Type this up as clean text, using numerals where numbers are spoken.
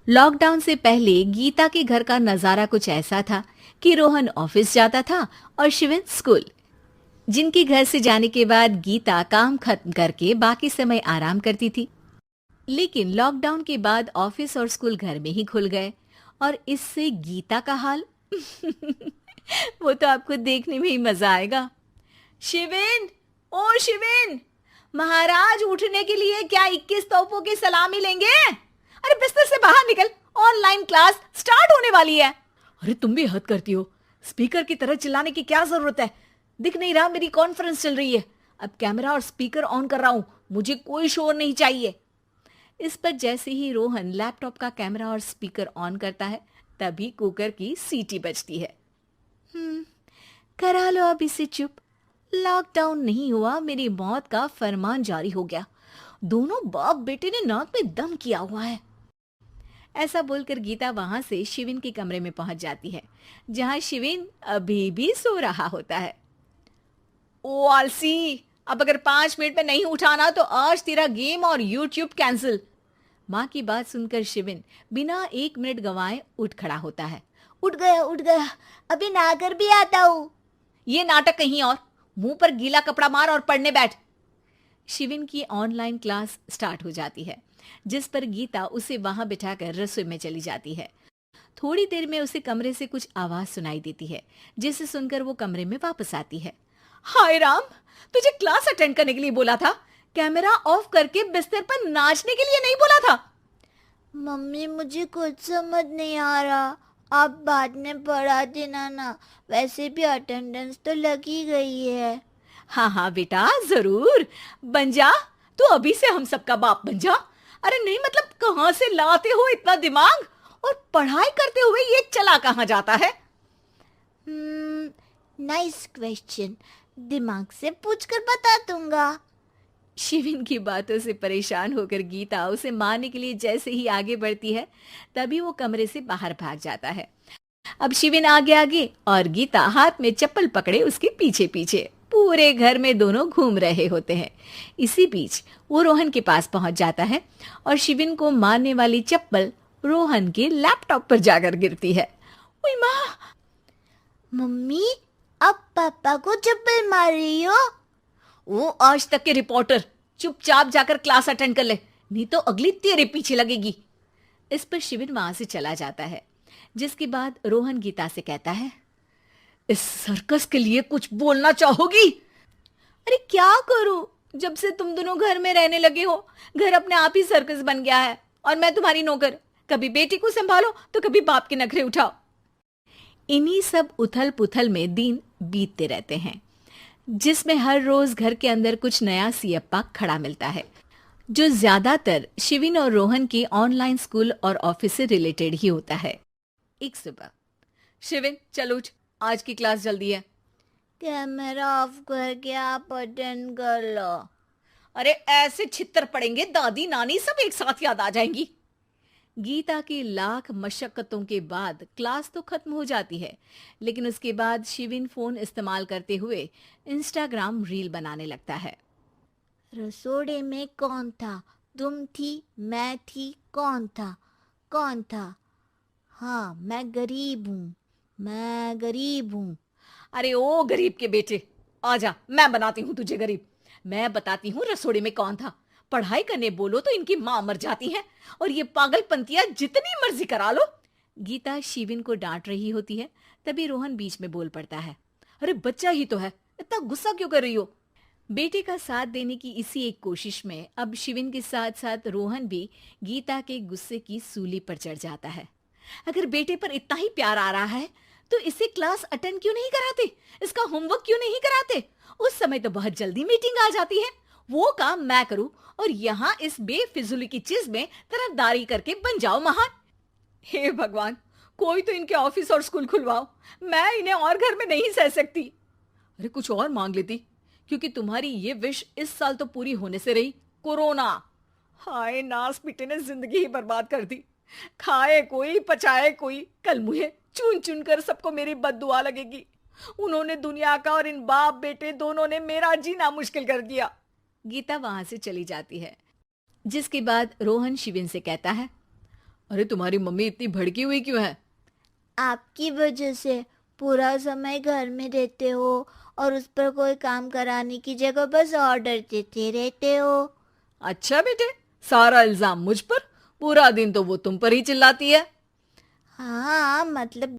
Lockdown से पहले गीता के घर का नजारा कुछ ऐसा था कि रोहन ऑफिस जाता था और शिवन स्कूल। जिनके घर से जाने के बाद गीता काम खत्म करके बाकी समय आराम करती थी। लेकिन लॉकडाउन के बाद ऑफिस और स्कूल घर में ही खुल गए और इससे गीता का हाल वो तो आपको देखने में ही मजा आएगा। शिवेन, ओ शिवेन, महाराज उठने के लिए क्या 21 तोपों की सलामी लेंगे? अरे बिस्तर से बाहर निकल, ऑनलाइन क्लास स्टार्ट होने वाली है। अरे तुम भी हद करती हो, स्पीकर की तरह चिल्लाने की क्या जरूरत है? दिख नहीं रहा मेरी कॉन्फ्रेंस चल रही है। अब कैमरा और स्पीकर ऑन कर रहा हूं, मुझे कोई शोर नहीं चाहिए। इस पर जैसे ही रोहन लैपटॉप का कैमरा और स्पीकर ऑन करता है तभी कुकर की सीटी बजती है। करा लो अब इसे चुप। लॉकडाउन नहीं हुआ, मेरी मौत का फरमान जारी हो गया। दोनों बाप बेटे ने नाक में दम किया हुआ है। ऐसा बोलकर गीता वहां से शिविन के कमरे में पहुंच जाती है, जहां शिविन अभी भी सो रहा होता है। ओ आलसी, अब अगर 5 मिनट में नहीं उठाना तो आज तेरा गेम और यूट्यूब कैंसिल। माँ की बात सुनकर शिविन बिना 1 मिनट गंवाए उठ खड़ा होता है। उठ गया, अभी नहाकर भी आता हूँ। ये नाटक कहीं और, मुंह पर गीला कपड़ा मार और पढ़ने बैठ। शिविन की ऑनलाइन क्लास स्टार्ट हो जाती है, जिस पर गीता उसे वहां बिठाकर रसोई में चली जाती है। थोड़ी देर में उसे कमरे से कुछ आवाज सुनाई देती है, जिसे सुनकर वो कमरे में वापस आती है। हाय राम, तुझे क्लास अटेंड करने के लिए बोला था, कैमरा ऑफ करके बिस्तर पर नाचने के लिए नहीं बोला था। मम्मी मुझे कुछ समझ नहीं आ रहा, आप बाद में पढ़ा देना ना, वैसे भी अटेंडेंस तो लगी गई है। हाँ हाँ बेटा, जरूर बन जा। तू अभी से हम सबका बाप बन जा। अरे नहीं मतलब कहाँ से लाते हो इतना दिमाग, और पढ़ाई करते हुए ये चला कहाँ जाता है? नाइस क्वेश्चन, दिमाग से पूछकर बता दूंगा। शिविन की बातों से परेशान होकर गीता उसे मारने के लिए जैसे ही आगे बढ़ती है तभी वो कमरे से बाहर भाग जाता है। अब शिविन आगे आगे और गीता हाथ में चप्पल पकड़े उसके पीछे पीछे पूरे घर में दोनों घूम रहे होते हैं। इसी बीच वो रोहन के पास पहुंच जाता है और शिविन को मारने वाली चप्पल रोहन के लैपटॉप पर जाकर गिरती है। ओए माँ! मम्मी, अब पापा को चप्पल मार रही हो? वो आज तक के रिपोर्टर, चुपचाप जाकर क्लास अटेंड कर ले, नहीं तो अगली तेरे पीछे लगेगी। इस पर शिविन वहां से चला जाता है, जिसके बाद रोहन गीता से कहता है, इस सर्कस के लिए कुछ बोलना चाहोगी? अरे क्या करूं, जब से तुम दोनों घर में रहने लगे हो, घर अपने आप ही सर्कस बन गया है और मैं तुम्हारी नौकर। कभी बेटी को संभालो तो कभी बाप के नखरे उठाओ। इन्हीं सब उथल पुथल में दिन बीतते रहते हैं, जिसमें हर रोज घर के अंदर कुछ नया सियप्पा खड़ा मिलता है, जो ज्यादातर शिविन और रोहन के ऑनलाइन स्कूल और ऑफिस से रिलेटेड ही होता है। एक सुबह, शिविन चल उठ, आज की क्लास जल्दी है। कैमरा ऑफ करके आप अटेंड कर लो। अरे ऐसे छित्तर पड़ेंगे, दादी नानी सब एक साथ याद आ जाएंगी। गीता की लाख मशक्कतों के बाद क्लास तो खत्म हो जाती है, लेकिन उसके बाद शिविन फोन इस्तेमाल करते हुए इंस्टाग्राम रील बनाने लगता है। रसोड़े में कौन था? तुम थी, मैं थी, कौन था? कौन था? हाँ, मैं गरीब हूँ, मैं गरीब हूँ। अरे ओ गरीब के बेटे, आजा, मैं बनाती हूँ तुझे गरीब। मैं बताती हूँ रसोड़े में कौन था। पढ़ाई करने बोलो तो इनकी माँ मर जाती है, और ये पागलपंतियां जितनी मर्जी करा लो। गीता शिविन को डांट रही होती है, तभी रोहन बीच में बोल पड़ता है। अरे बच्चा ही तो है, इतना गुस्सा क्यों कर रही हो? बेटे का साथ देने की इसी एक कोशिश में अब शिविन के साथ साथ रोहन भी गीता के गुस्से की सूली पर चढ़ जाता है। अगर बेटे पर इतना ही प्यार आ रहा है तो इसे क्लास अटेंड क्यों नहीं कराते, इसका होमवर्क क्यों नहीं कराते? उस समय तो बहुत जल्दी मीटिंग आ जाती है, वो काम मैं करूं और यहाँ इस बेफिजुली की चीज में तरफदारी करके बन जाओ महान। हे भगवान, कोई तो इनके ऑफिस और स्कूल खुलवाओ, मैं इन्हें और घर में नहीं सह सकती। अरे कुछ और मांग लेती, क्योंकि तुम्हारी ये विश इस साल तो पूरी होने से रही, कोरोना। हाय नास पिटे ने जिंदगी ही बर्बाद कर दी। खाए कोई पचाए कोई, कल मुझे चुन चुन कर सबको मेरी बद्दुआ लगेगी। उन्होंने दुनिया का और इन बाप बेटे दोनों ने मेरा जीना मुश्किल कर दिया। गीता वहां से चली जाती है, जिसके बाद रोहन शिविन से कहता है, अरे तुम्हारी मम्मी इतनी भड़की हुई क्यों है? आपकी वजह से पूरा समय घर में रहते हो और उस पर कोई काम कराने की जगह बस ऑर्डर देते रहते हो। अच्छा बेटे, सारा इल्जाम मुझ पर, पूरा दिन तो वो तुम पर ही चिल्लाती है। हाँ मतलब